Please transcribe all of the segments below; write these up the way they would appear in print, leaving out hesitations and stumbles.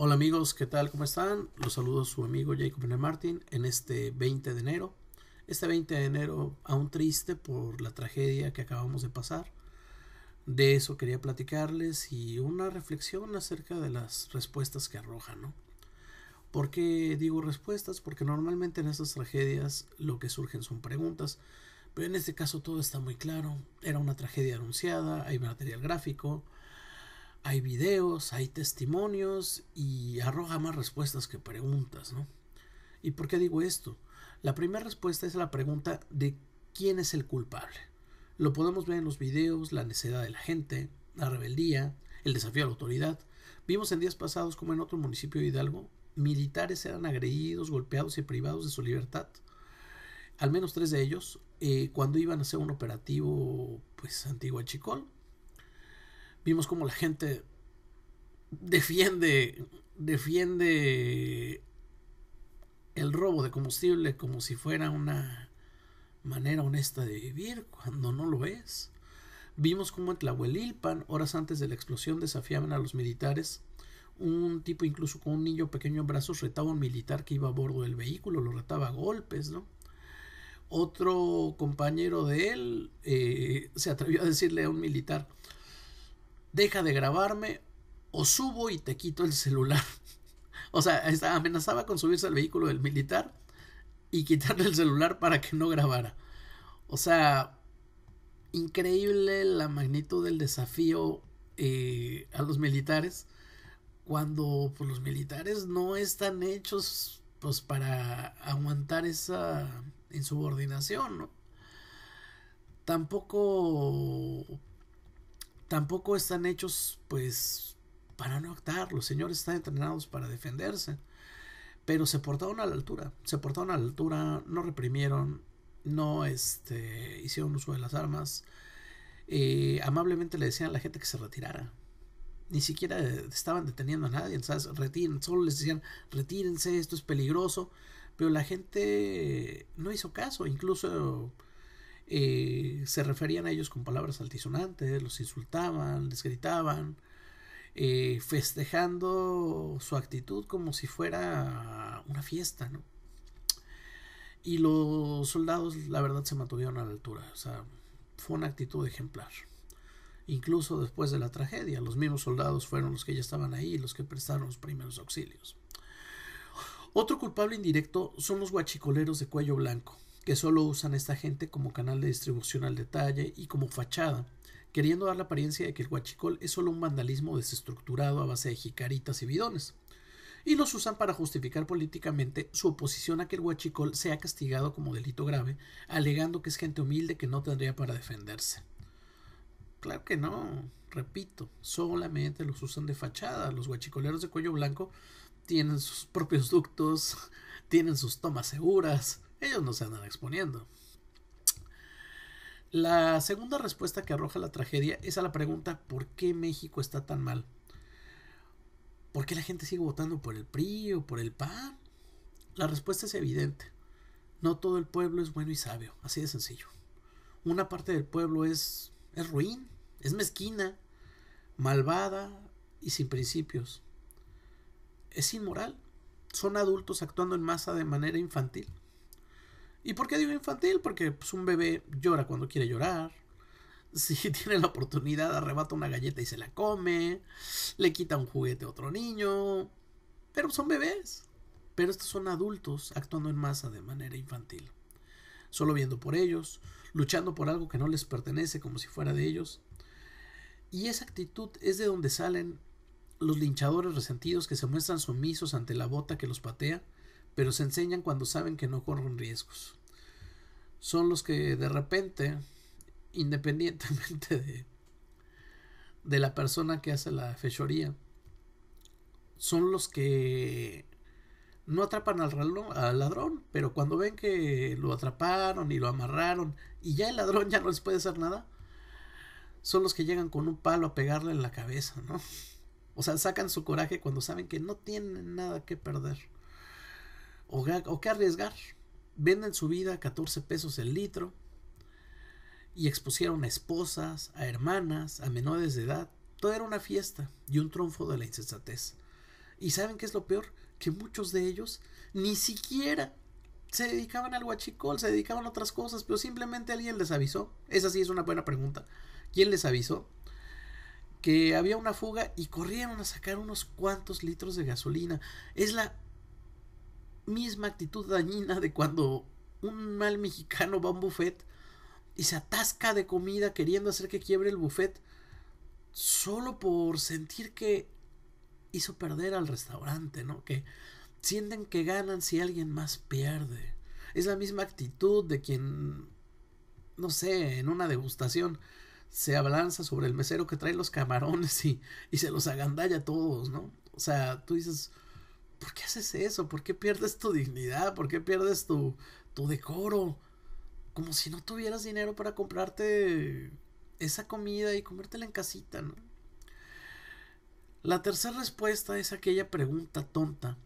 Hola amigos, ¿qué tal? ¿Cómo están? Los saludo su amigo Jacob N. Martin en este 20 de enero. Este 20 de enero aún triste por la tragedia que acabamos de pasar. De eso quería platicarles y una reflexión acerca de las respuestas que arrojan, ¿no? ¿Por qué digo respuestas? Porque normalmente en estas tragedias lo que surgen son preguntas, pero en este caso todo está muy claro. Era una tragedia anunciada, hay material gráfico, hay videos, hay testimonios y arroja más respuestas que preguntas, ¿no? ¿Y por qué digo esto? La primera respuesta es la pregunta de quién es el culpable. Lo podemos ver en los videos, la necedad de la gente, la rebeldía, el desafío a la autoridad. Vimos en días pasados como en otro municipio de Hidalgo, militares eran agredidos, golpeados y privados de su libertad. Al menos 3 de ellos, cuando iban a hacer un operativo pues anti-Huachicol. Vimos como la gente defiende el robo de combustible como si fuera una manera honesta de vivir, cuando no lo es. Vimos como en Tlahuelilpan, horas antes de la explosión, desafiaban a los militares. Un tipo incluso con un niño pequeño en brazos retaba a un militar que iba a bordo del vehículo, lo retaba a golpes, ¿no? Otro compañero de él se atrevió a decirle a un militar: deja de grabarme o subo y te quito el celular. O sea, amenazaba con subirse al vehículo del militar y quitarle el celular para que no grabara. O sea, increíble la magnitud del desafío a los militares, cuando pues, los militares no están hechos pues para aguantar esa insubordinación, ¿no? Tampoco tampoco están hechos pues para no actuar. Los señores están entrenados para defenderse, pero se portaron a la altura, no reprimieron, no hicieron uso de las armas, amablemente le decían a la gente que se retirara. Ni siquiera estaban deteniendo a nadie, ¿sabes? Solo les decían retírense, esto es peligroso, pero la gente no hizo caso. Incluso se referían a ellos con palabras altisonantes, los insultaban, les gritaban, festejando su actitud como si fuera una fiesta, ¿no? Y los soldados, la verdad, se mantuvieron a la altura. O sea, fue una actitud ejemplar. Incluso después de la tragedia, los mismos soldados fueron los que ya estaban ahí, los que prestaron los primeros auxilios. Otro culpable indirecto son los guachicoleros de cuello blanco, que solo usan a esta gente como canal de distribución al detalle y como fachada, queriendo dar la apariencia de que el huachicol es solo un vandalismo desestructurado a base de jicaritas y bidones. Y los usan para justificar políticamente su oposición a que el huachicol sea castigado como delito grave, alegando que es gente humilde que no tendría para defenderse. Claro que no, repito, solamente los usan de fachada. Los huachicoleros de cuello blanco tienen sus propios ductos, tienen sus tomas seguras, ellos no se andan exponiendo. La segunda respuesta que arroja la tragedia es a la pregunta ¿por qué México está tan mal? ¿Por qué la gente sigue votando por el PRI o por el PAN? La respuesta es evidente. No todo el pueblo es bueno y sabio, así de sencillo. Una parte del pueblo es ruin, es mezquina, malvada y sin principios. Es inmoral. Son adultos actuando en masa de manera infantil. ¿Y por qué digo infantil? Porque pues, un bebé llora cuando quiere llorar. Si tiene la oportunidad, arrebata una galleta y se la come. Le quita un juguete a otro niño. Pero son bebés. Pero estos son adultos actuando en masa de manera infantil. Solo viendo por ellos, luchando por algo que no les pertenece como si fuera de ellos. Y esa actitud es de donde salen los linchadores resentidos que se muestran sumisos ante la bota que los patea, pero se enseñan cuando saben que no corren riesgos. Son los que de repente, independientemente de la persona que hace la fechoría, son los que no atrapan al ladrón, pero cuando ven que lo atraparon y lo amarraron y ya el ladrón ya no les puede hacer nada, son los que llegan con un palo a pegarle en la cabeza, ¿no? O sea, sacan su coraje cuando saben que no tienen nada que perder o que arriesgar. Venden su vida a 14 pesos el litro y expusieron a esposas, a hermanas, a menores de edad. Todo era una fiesta y un triunfo de la insensatez. ¿Y saben qué es lo peor? Que muchos de ellos ni siquiera se dedicaban al huachicol, se dedicaban a otras cosas, pero simplemente alguien les avisó. Esa sí es una buena pregunta. ¿Quién les avisó? Que había una fuga y corrieron a sacar unos cuantos litros de gasolina. Es la misma actitud dañina de cuando un mal mexicano va a un buffet y se atasca de comida queriendo hacer que quiebre el buffet solo por sentir que hizo perder al restaurante, ¿no? Que sienten que ganan si alguien más pierde. Es la misma actitud de quien, no sé, en una degustación se abalanza sobre el mesero que trae los camarones y se los agandalla a todos, ¿no? O sea, tú dices, ¿por qué haces eso? ¿Por qué pierdes tu dignidad? ¿Por qué pierdes tu decoro? Como si no tuvieras dinero para comprarte esa comida y comértela en casita, ¿no? La tercera respuesta es aquella pregunta tonta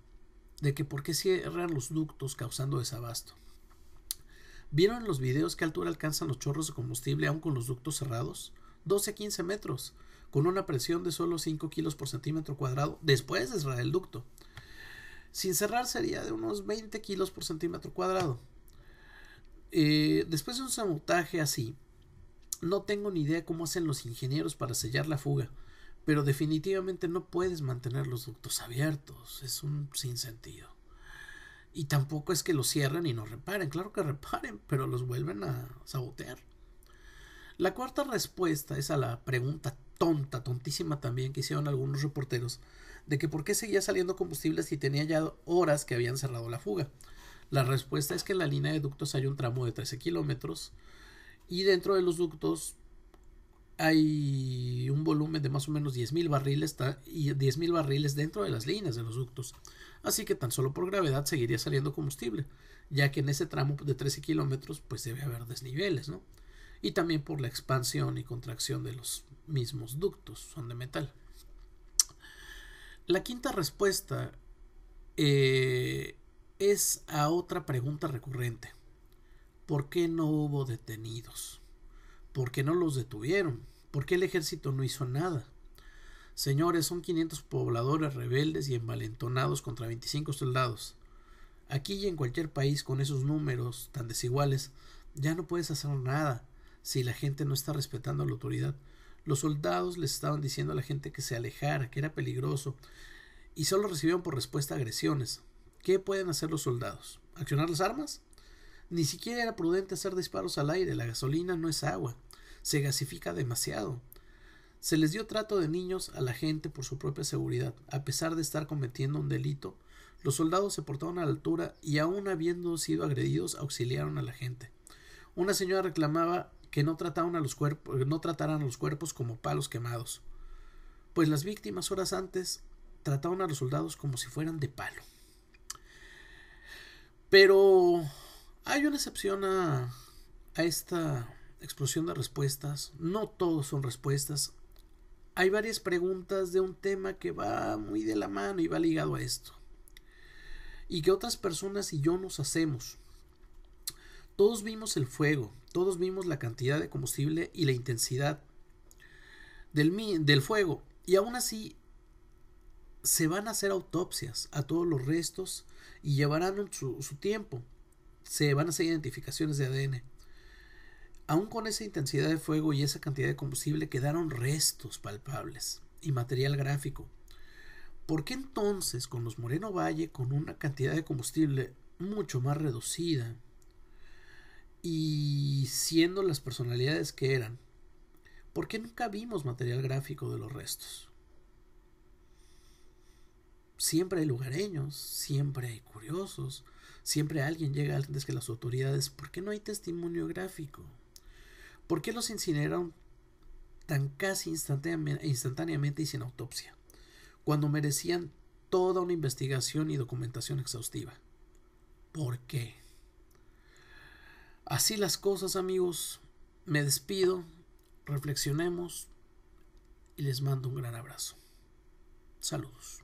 de que por qué cierran los ductos causando desabasto. ¿Vieron en los videos qué altura alcanzan los chorros de combustible aún con los ductos cerrados? 12 a 15 metros, con una presión de solo 5 kilos por centímetro cuadrado después de cerrar el ducto. Sin cerrar sería de unos 20 kilos por centímetro cuadrado. Después de un sabotaje así, no tengo ni idea cómo hacen los ingenieros para sellar la fuga, pero definitivamente no puedes mantener los ductos abiertos, es un sinsentido. Y tampoco es que los cierren y no reparen, claro que reparen, pero los vuelven a sabotear. La cuarta respuesta es a la pregunta tonta, tontísima también que hicieron algunos reporteros, de que por qué seguía saliendo combustible si tenía ya horas que habían cerrado la fuga. La respuesta es que en la línea de ductos hay un tramo de 13 kilómetros y dentro de los ductos hay un volumen de más o menos 10,000 barriles y 10,000 barriles dentro de las líneas de los ductos. Así que tan solo por gravedad seguiría saliendo combustible, ya que en ese tramo de 13 kilómetros pues debe haber desniveles, ¿no? Y también por la expansión y contracción de los mismos ductos, son de metal. La quinta respuesta es a otra pregunta recurrente. ¿Por qué no hubo detenidos? ¿Por qué no los detuvieron? ¿Por qué el ejército no hizo nada? Señores, son 500 pobladores rebeldes y envalentonados contra 25 soldados. Aquí y en cualquier país con esos números tan desiguales, ya no puedes hacer nada si la gente no está respetando a la autoridad. Los soldados les estaban diciendo a la gente que se alejara, que era peligroso, y solo recibieron por respuesta agresiones. ¿Qué pueden hacer los soldados? ¿Accionar las armas? Ni siquiera era prudente hacer disparos al aire, la gasolina no es agua, se gasifica demasiado. Se les dio trato de niños a la gente por su propia seguridad. A pesar de estar cometiendo un delito, los soldados se portaron a la altura y aún habiendo sido agredidos, auxiliaron a la gente. Una señora reclamaba que no trataran a los cuerpos como palos quemados, pues las víctimas horas antes trataban a los soldados como si fueran de palo. Pero hay una excepción a esta explosión de respuestas. No todos son respuestas. Hay varias preguntas de un tema que va muy de la mano y va ligado a esto. Y que otras personas y yo nos hacemos. Todos vimos el fuego, todos vimos la cantidad de combustible y la intensidad del fuego. Y aún así se van a hacer autopsias a todos los restos y llevarán su tiempo. Se van a hacer identificaciones de ADN. Aún con esa intensidad de fuego y esa cantidad de combustible quedaron restos palpables y material gráfico. ¿Por qué entonces con los Moreno Valle, con una cantidad de combustible mucho más reducida y siendo las personalidades que eran, por qué nunca vimos material gráfico de los restos? Siempre hay lugareños, siempre hay curiosos, siempre alguien llega antes que las autoridades. ¿Por qué no hay testimonio gráfico? ¿Por qué los incineraron tan casi instantáneamente y sin autopsia, cuando merecían toda una investigación y documentación exhaustiva? ¿Por qué? Así las cosas, amigos. Me despido, reflexionemos y les mando un gran abrazo. Saludos.